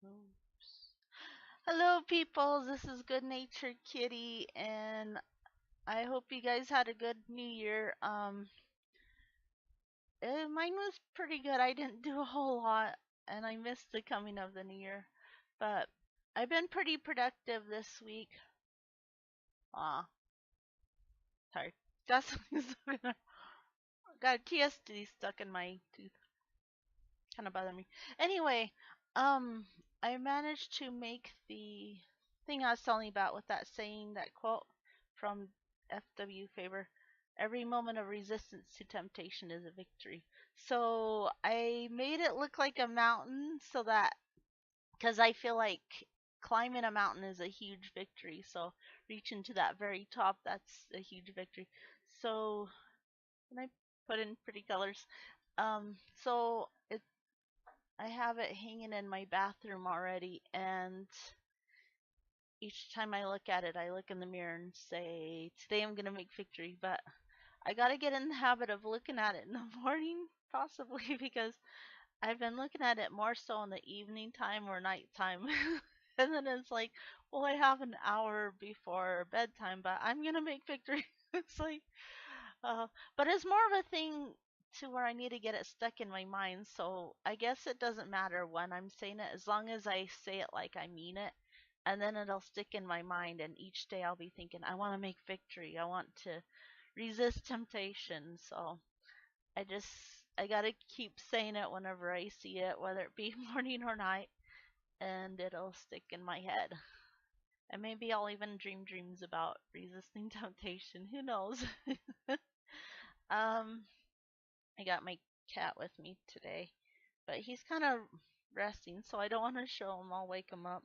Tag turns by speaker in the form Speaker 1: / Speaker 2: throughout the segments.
Speaker 1: Oops. Hello, people. This is Good Natured Kitty, and I hope you guys had a good New Year. Mine was pretty good. I didn't do a whole lot, and I missed the coming of the New Year, but I've been pretty productive this week. Ah, sorry. Got something got a TSD stuck in my tooth. Kind of bother me. Anyway, um, I managed to make the thing I was telling you about with that saying, that quote from F.W. Faber. Every moment of resistance to temptation is a victory. So I made it look like a mountain so that, because I feel like climbing a mountain is a huge victory. So reaching to that very top, that's a huge victory. So, and I put in pretty colors. So I have it hanging in my bathroom already, and each time I look at it, I look in the mirror and say, "Today I'm gonna make victory." But I gotta get in the habit of looking at it in the morning, possibly because I've been looking at it more so in the evening time or night time. And then it's like, well, I have an hour before bedtime, but I'm gonna make victory. It's like, uh, but it's more of a thing to where I need to get it stuck in my mind. So I guess it doesn't matter when I'm saying it, as long as I say it like I mean it, and then it'll stick in my mind. And each day I'll be thinking, I want to make victory. I want to resist temptation. So I I gotta keep saying it whenever I see it, whether it be morning or night, and it'll stick in my head. And maybe I'll even dream dreams about resisting temptation. Who knows? um, I got my cat with me today, but he's kind of resting, so I don't want to show him. I'll wake him up.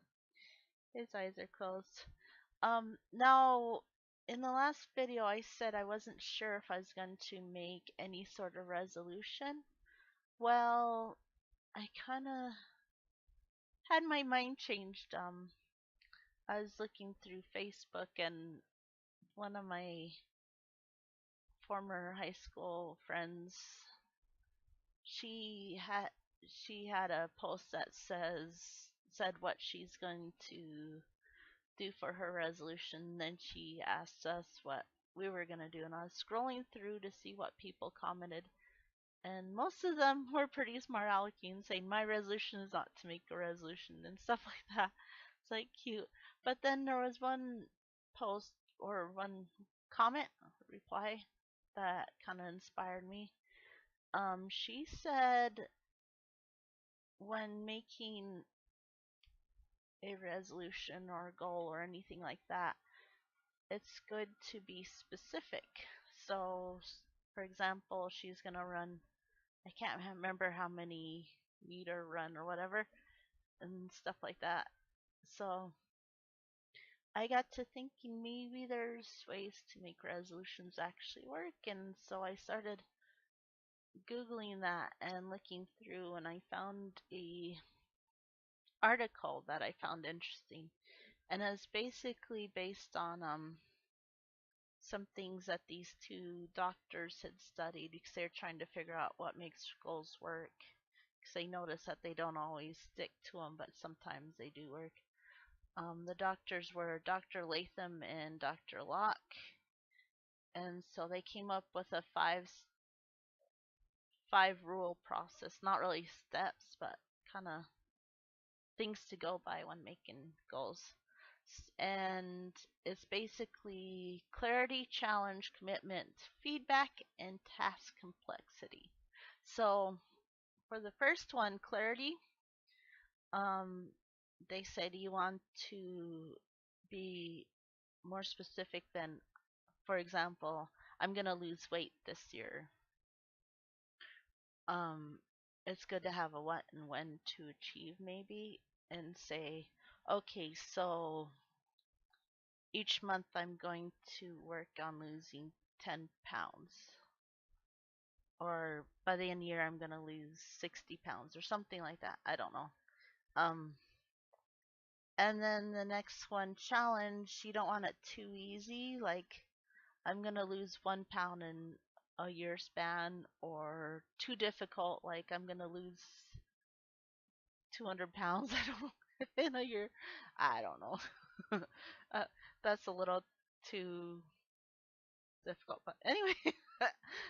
Speaker 1: His eyes are closed. Now, in the last video, I said I wasn't sure if I was going to make any sort of resolution. Well, I kind of had my mind changed. I was looking through Facebook, and one of my former high school friends, she had she had a post that said what she's going to do for her resolution. Then she asked us what we were going to do, and I was scrolling through to see what people commented, and most of them were pretty smart alecky and saying my resolution is not to make a resolution and stuff like that. It's like cute. But then there was one post or one comment reply that kind of inspired me. She said when making a resolution or a goal or anything like that, it's good to be specific. So, for example, she's gonna run. I can't remember how many meter run or whatever and stuff like that. So I got to thinking maybe there's ways to make resolutions actually work, and so I started googling that and looking through, and I found a article that I found interesting, and it's basically based on some things that these two doctors had studied because they're trying to figure out what makes goals work. Because they notice that they don't always stick to them, but sometimes they do work. The doctors were Dr. Latham and Dr. Locke, and so they came up with a five rule process. Not really steps, but kind of things to go by when making goals. And it's basically clarity, challenge, commitment, feedback, and task complexity. So for the first one, clarity, um, they said you want to be more specific than, for example, I'm gonna lose weight this year. Um, it's good to have a what and when to achieve maybe, and say, okay, so each month I'm going to work on losing 10 pounds. Or by the end of the year, I'm going to lose 60 pounds or something like that. I don't know. Um, and then the next one, challenge, you don't want it too easy. Like, I'm going to lose 1 pound in a year span, or too difficult. Like, I'm going to lose 200 pounds. I don't know. in a year. I don't know. uh, that's a little too difficult. But anyway,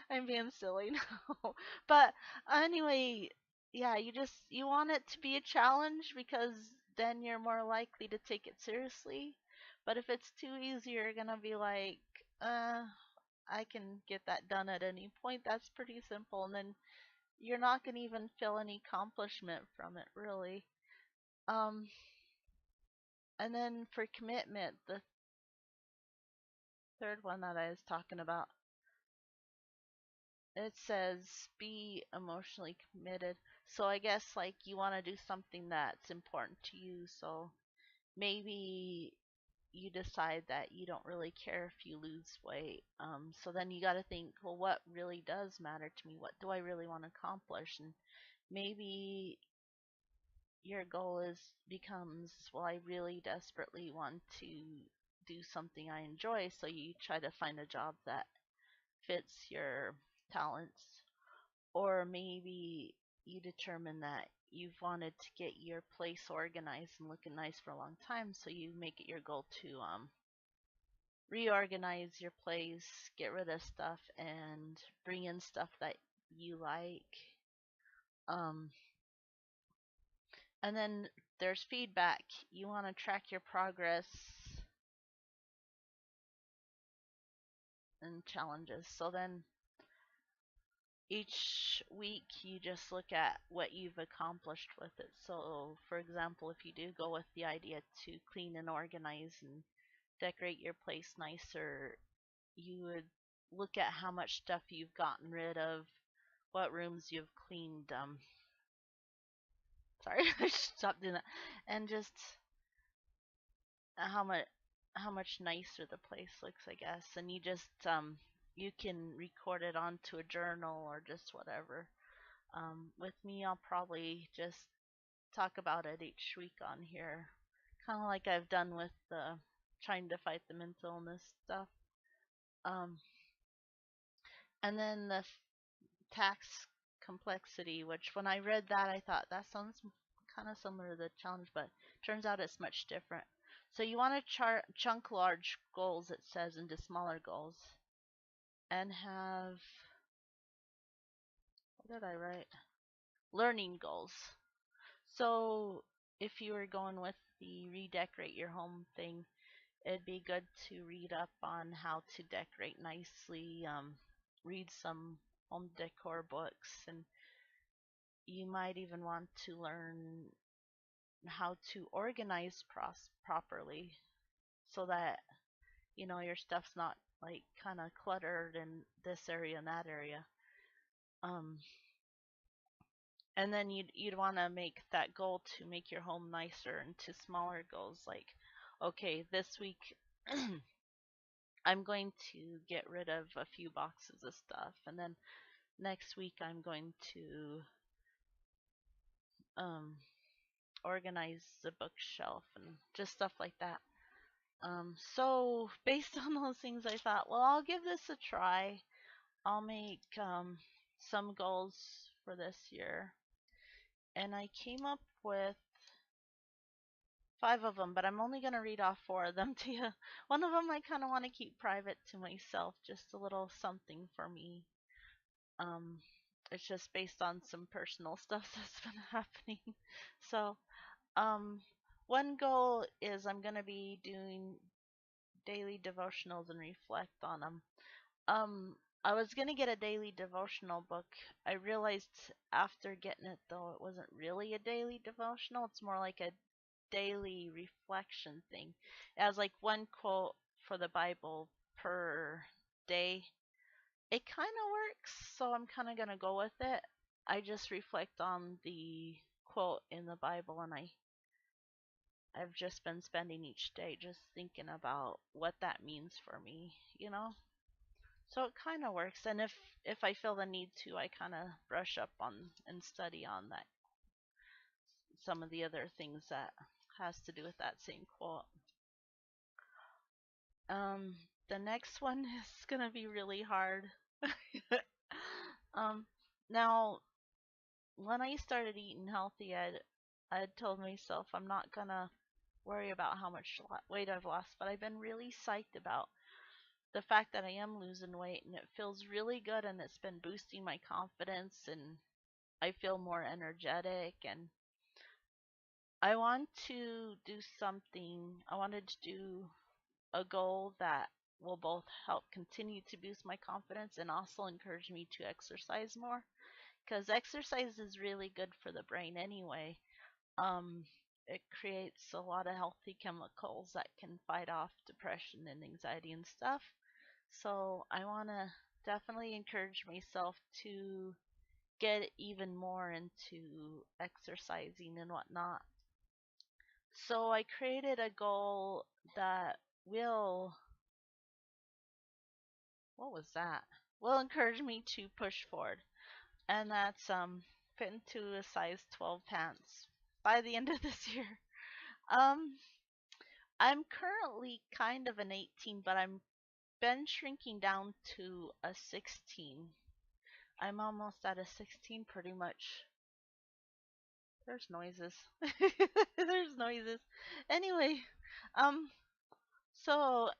Speaker 1: I'm being silly now. But anyway, yeah, you want it to be a challenge because then you're more likely to take it seriously. But if it's too easy, you're gonna be like, I can get that done at any point. That's pretty simple, and then you're not gonna even feel any accomplishment from it, really. Um, and then for commitment, the third one that I was talking about, it says be emotionally committed. So I guess like you want to do something that's important to you. So maybe you decide that you don't really care if you lose weight. So then you got to think, well, what really does matter to me? What do I really want to accomplish? And maybe your goal is becomes, well, I really desperately want to do something I enjoy. So you try to find a job that fits your talents. Or maybe you determine that you've wanted to get your place organized and looking nice for a long time, so you make it your goal to reorganize your place, get rid of stuff, and bring in stuff that you like. Um, and then there's feedback. You want to track your progress and challenges. So then each week you just look at what you've accomplished with it. So, for example, if you do go with the idea to clean and organize and decorate your place nicer, you would look at how much stuff you've gotten rid of, what rooms you've cleaned. Sorry, I should stop doing that, and just how much nicer the place looks, I guess. And you just you can record it onto a journal or just whatever. With me, I'll probably just talk about it each week on here, kind of like I've done with the trying to fight the mental illness stuff. Um, and then the tax complexity, which when I read that, I thought that sounds kind of similar to the challenge, but turns out it's much different. So you want to chunk large goals, it says, into smaller goals, and have, what did I write? Learning goals. So if you were going with the redecorate your home thing, it'd be good to read up on how to decorate nicely, read some home decor books, and you might even want to learn how to organize properly so that your stuff's not like kind of cluttered in this area and that area. Um, and then you'd want to make that goal to make your home nicer into smaller goals, like, okay, this week I'm going to get rid of a few boxes of stuff, and then next week I'm going to um, organize the bookshelf and just stuff like that. So based on those things, I thought, well, I'll give this a try. I'll make some goals for this year, and I came up with five of them, but I'm only going to read off four of them to you. One of them I kind of want to keep private to myself, just a little something for me. Um, it's just based on some personal stuff that's been happening. So, um, one goal is I'm going to be doing daily devotionals and reflect on them. Um, I was gonna get a daily devotional book. I realized after getting it though, it wasn't really a daily devotional. It's more like a daily reflection thing. It has like one quote for the Bible per day. It kind of works, so I'm kind of gonna go with it. I just reflect on the quote in the Bible, and I've just been spending each day just thinking about what that means for me. So it kind of works, and if I feel the need to, I kind of brush up on and study on that some of the other things that has to do with that same quote. Um, the next one is gonna be really hard. um, now when I started eating healthy, I had told myself I'm not gonna worry about how much weight I've lost, but I've been really psyched about the fact that I am losing weight and it feels really good and it's been boosting my confidence and I feel more energetic and I want to do something. I wanted to do a goal that will both help continue to boost my confidence and also encourage me to exercise more because exercise is really good for the brain anyway. Um, it creates a lot of healthy chemicals that can fight off depression and anxiety and stuff. So I want to definitely encourage myself to get even more into exercising and whatnot. So I created a goal that will, what was that? Will encourage me to push forward. And that's fit into a size 12 pants by the end of this year. Um I'm currently kind of an 18, but I'm been shrinking down to a 16. I'm almost at a 16 pretty much. There's noises. There's noises. Anyway, um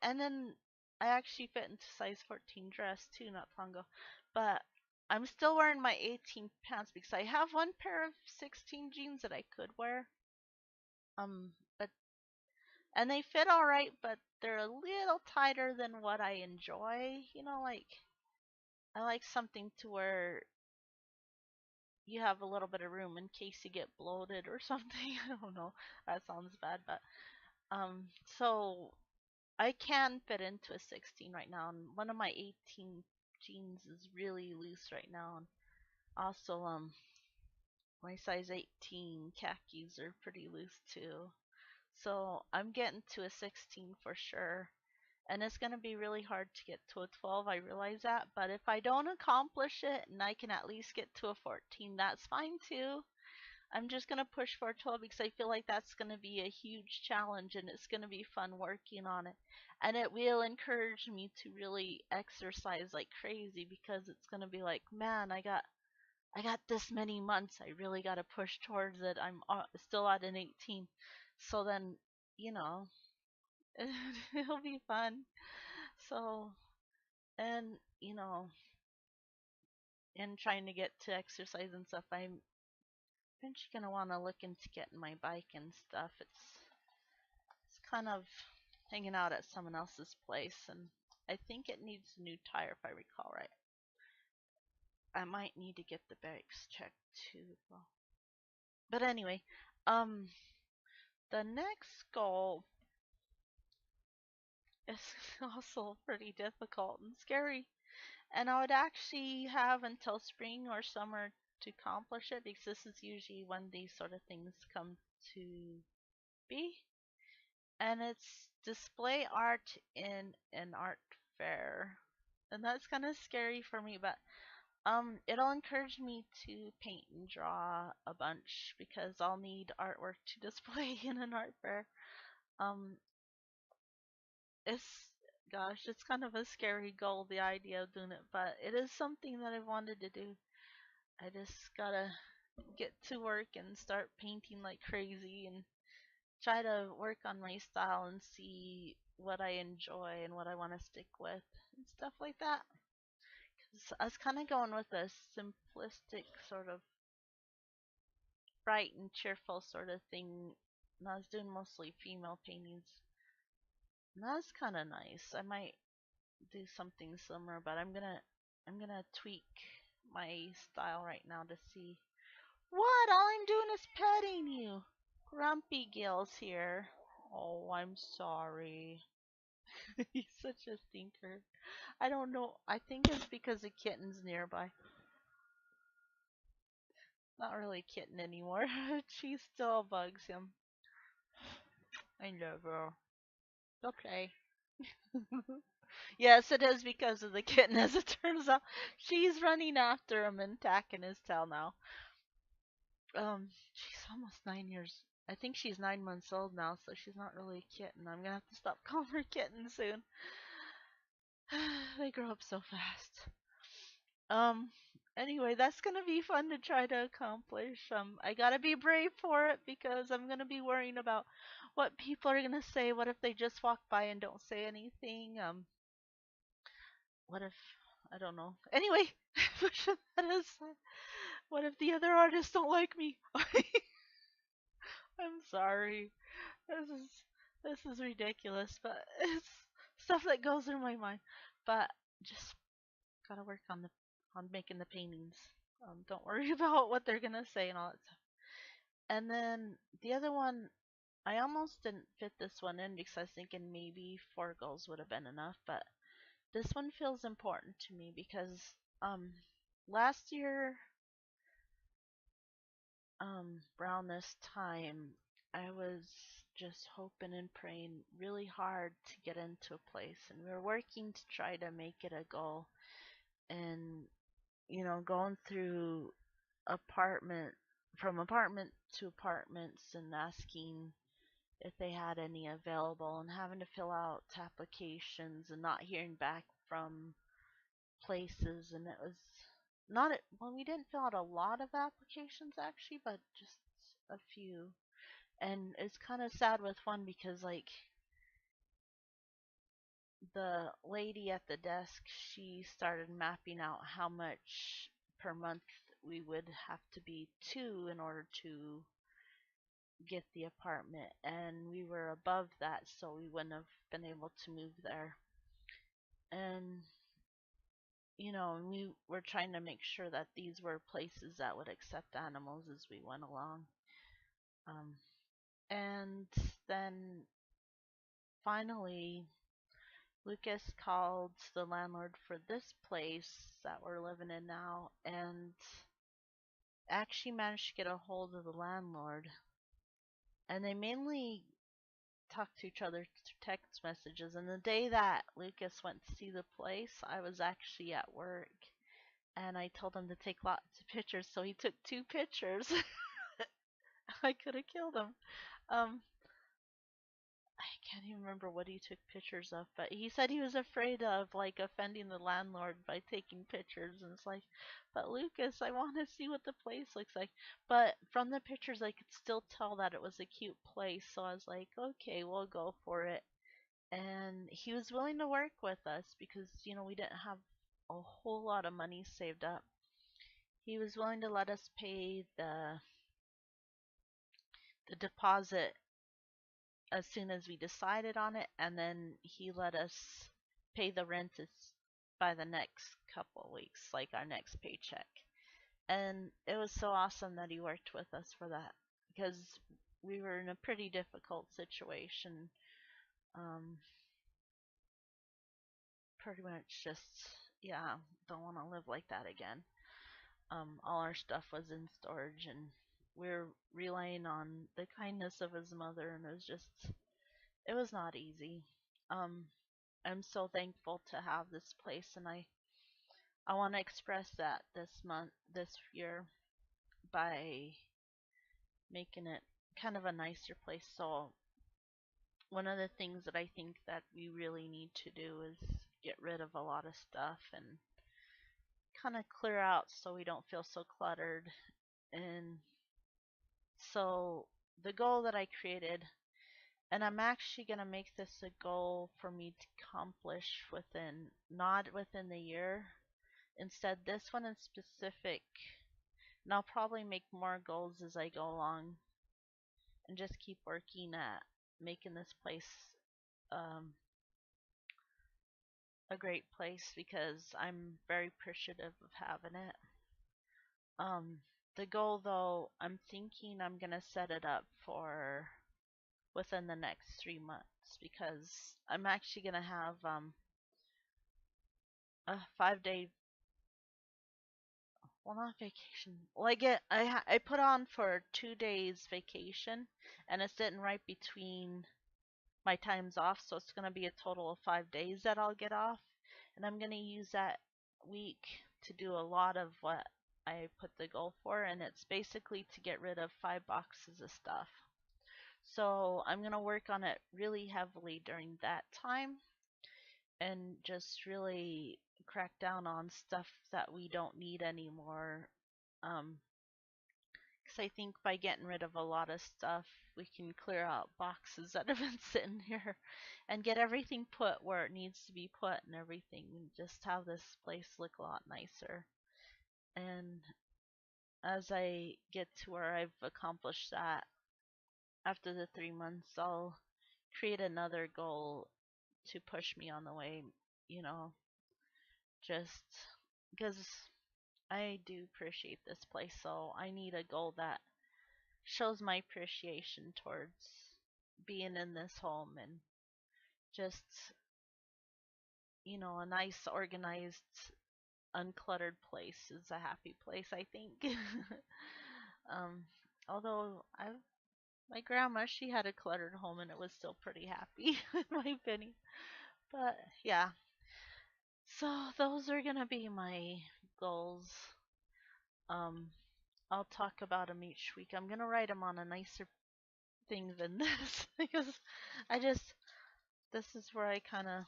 Speaker 1: and then I actually fit into size 14 dress too not long ago. But I'm still wearing my 18 pants because I have one pair of 16 jeans that I could wear. But and they fit all right, but they're a little tighter than what I enjoy. Like I like something to where you have a little bit of room in case you get bloated or something. I don't know. That sounds bad, but so I can fit into a 16 right now, and one of my 18 jeans is really loose right now. And also, my size 18 khakis are pretty loose too. So I'm getting to a 16 for sure. And it's going to be really hard to get to a 12, I realize that. But if I don't accomplish it and I can at least get to a 14, that's fine too. I'm just going to push for a 12 because I feel like that's going to be a huge challenge and it's going to be fun working on it. And it will encourage me to really exercise like crazy because it's going to be like, man, I got this many months. I really got to push towards it. I'm still at an 18. So then, you know, it'll be fun. So, and, in trying to get to exercise and stuff, I'm eventually going to want to look into getting my bike and stuff. It's kind of hanging out at someone else's place, and I think it needs a new tire if I recall right. I might need to get the brakes checked too. But anyway, um, the next goal is also pretty difficult and scary, and I would actually have until spring or summer to accomplish it because this is usually when these sort of things come to be. And it's display art in an art fair. And that's kind of scary for me, but it'll encourage me to paint and draw a bunch because I'll need artwork to display in an art fair. Um it's gosh, it's kind of a scary goal, the idea of doing it, but it is something that I've wanted to do. I just gotta get to work and start painting like crazy and try to work on my style and see what I enjoy and what I want to stick with and stuff like that. 'Cause I was kind of going with a simplistic sort of bright and cheerful sort of thing. And I was doing mostly female paintings. And that's kind of nice. I might do something similar, but I'm gonna tweak my style right now to see. What? All I'm doing is petting you. Grumpy Gil's here. Oh, I'm sorry. He's such a stinker. I don't know. I think it's because the kitten's nearby. Not really a kitten anymore. She still bugs him. I love her. Okay. Yes, it is because of the kitten, as it turns out. She's running after him and attacking his tail now. She's almost 9 years. I think she's 9 months old now, so she's not really a kitten. I'm gonna have to stop calling her kitten soon. They grow up so fast. Um, Anyway, that's gonna be fun to try to accomplish. I gotta be brave for it because I'm gonna be worrying about what people are gonna say. What if they just walk by and don't say anything? What if I don't know. Anyway, that is. What if the other artists don't like me? I'm sorry. This is this is ridiculous, but it's stuff that goes through my mind. But just gotta work on making the paintings. Don't worry about what they're gonna say and all that stuff. And then the other one, I almost didn't fit this one in because I was thinking maybe four goals would have been enough, but this one feels important to me because um last year around this time I was just hoping and praying really hard to get into a place, and we were working to try to make it a goal, and going through apartment from apartment to apartments and asking if they had any available and having to fill out applications and not hearing back from places. And it was not well, we didn't fill out a lot of applications actually, but just a few. And it's kind of sad with one because like the lady at the desk, she started mapping out how much per month we would have to be to in order to get the apartment, and we were above that, so we wouldn't have been able to move there. And we were trying to make sure that these were places that would accept animals as we went along. um, and then finally Lucas called the landlord for this place that we're living in now and actually managed to get a hold of the landlord. And they mainly talk to each other through text messages. And the day that Lucas went to see the place, I was actually at work, and I told him to take lots of pictures. So he took two pictures. I could have killed him. Um, I can't even remember what he took pictures of, but he said he was afraid of like offending the landlord by taking pictures, and it's like, but Lucas, I want to see what the place looks like. But from the pictures, I could still tell that it was a cute place, so I was like, okay, we'll go for it. And he was willing to work with us because we didn't have a whole lot of money saved up. He was willing to let us pay the deposit as soon as we decided on it, and then he let us pay the rent by the next couple of weeks, like our next paycheck. And it was so awesome that he worked with us for that because we were in a pretty difficult situation. Um, Pretty much just, yeah, don't want to live like that again. All our stuff was in storage, and we're relying on the kindness of his mother, and it was not easy. Um, I'm so thankful to have this place, and I want to express that this year, by making it kind of a nicer place. So one of the things that I think that we really need to do is get rid of a lot of stuff and kind of clear out so we don't feel so cluttered. And so the goal that I created, and I'm actually going to make this a goal for me to accomplish within, not within the year. Instead, this one in specific, and I'll probably make more goals as I go along and just keep working at making this place um, a great place because I'm very appreciative of having it. Um, the goal, though, I'm thinking I'm gonna set it up for within the next 3 months because I'm actually gonna have a 5 day, well, not vacation. Well, I put on for 2 days vacation, and it's sitting right between my times off, so it's gonna be a total of 5 days that I'll get off, and I'm gonna use that week to do a lot of what I put the goal for, and it's basically to get rid of 5 boxes of stuff. So I'm gonna work on it really heavily during that time, and just really crack down on stuff that we don't need anymore. Um, 'Cause I think by getting rid of a lot of stuff, we can clear out boxes that have been sitting here and get everything put where it needs to be put and everything, and just have this place look a lot nicer. And as I get to where I've accomplished that, after the 3 months, I'll create another goal to push me on the way, you know, just because I do appreciate this place. So I need a goal that shows my appreciation towards being in this home and just, a nice, organized, uncluttered place is a happy place, I think. um, although my grandma, she had a cluttered home and it was still pretty happy, in my opinion. But yeah, so those are gonna be my goals. Um, I'll talk about them each week. I'm gonna write them on a nicer thing than this because I just this is where I kind of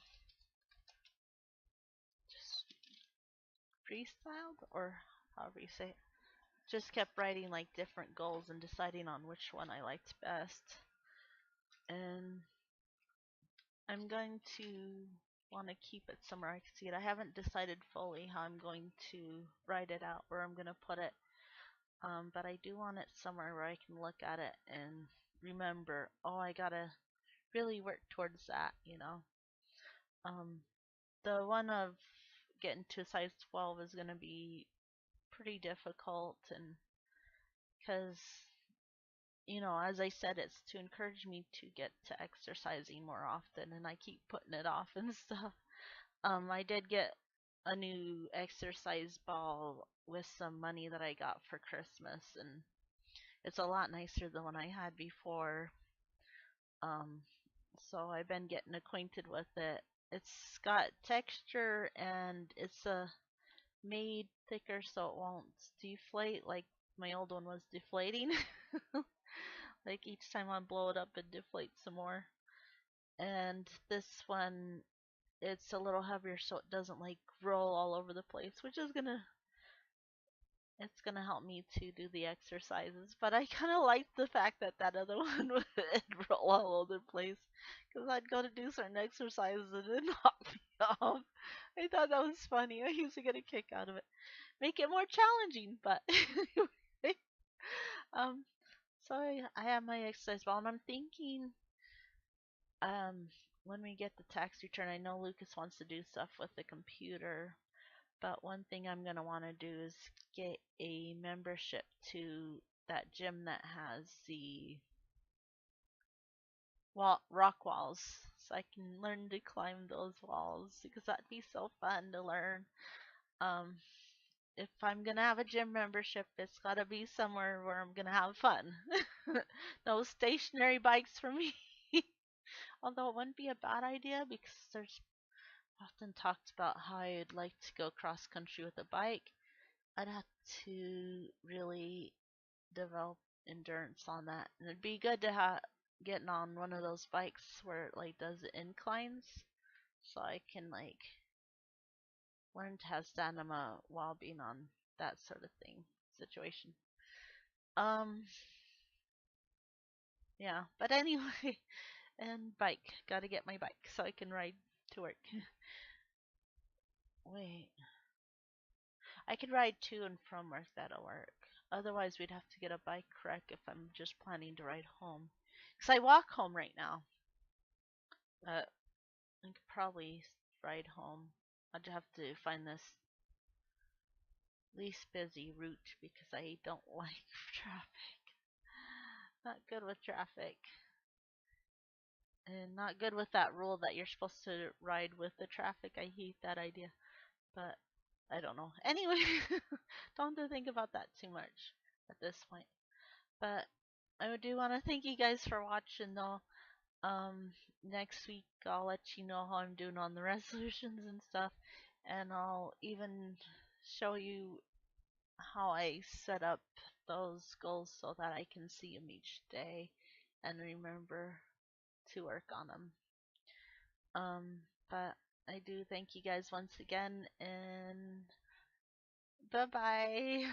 Speaker 1: just freestyled, or however you say it. Just kept writing like different goals and deciding on which one I liked best. And I'm going to want to keep it somewhere I can see it. I haven't decided fully how I'm going to write it out, where I'm going to put it. But I do want it somewhere where I can look at it and remember, oh, I gotta really work towards that. Um, the one of getting to size 12 is gonna be pretty difficult, and because as I said, it's to encourage me to get to exercising more often, and I keep putting it off and stuff. I did get a new exercise ball with some money that I got for Christmas, and it's a lot nicer than one I had before. Um, so I've been getting acquainted with it. It's got texture and it's made thicker so it won't deflate like my old one was deflating. Like each time I blow it up, it deflates some more. And this one, it's a little heavier so it doesn't like roll all over the place, which is it's gonna help me to do the exercises. But I kind of like the fact that that other one would roll all over the place, because I'd go to do certain exercises and it knock me off. I thought that was funny. I used to get a kick out of it. Make it more challenging, but anyway. um, so I have my exercise ball, and I'm thinking, um, when we get the tax return, I know Lucas wants to do stuff with the computer. But one thing I'm going to want to do is get a membership to that gym that has the rock walls, so I can learn to climb those walls, because that'd be so fun to learn. Um, if I'm going to have a gym membership, it's got to be somewhere where I'm going to have fun. No stationary bikes for me. Although it wouldn't be a bad idea, because there's often talked about how I'd like to go cross country with a bike. I'd have to really develop endurance on that. And it'd be good to have getting on one of those bikes where it like does inclines, so I can like learn to have stamina while being on that sort of thing situation. Um yeah, but anyway, and bike. Got to get my bike so I can ride to work. Wait, I could ride to and from work. That'll work. Otherwise, we'd have to get a bike rack if I'm just planning to ride home. Because I walk home right now. I could probably ride home. I'd have to find this least busy route because I don't like traffic. Not good with traffic. And not good with that rule that you're supposed to ride with the traffic. I hate that idea. But I don't know. Anyway, don't have to think about that too much at this point. But I do want to thank you guys for watching though. Next week I'll let you know how I'm doing on the resolutions and stuff, and I'll even show you how I set up those goals so that I can see them each day and remember to work on them. But I do thank you guys once again, and bye bye.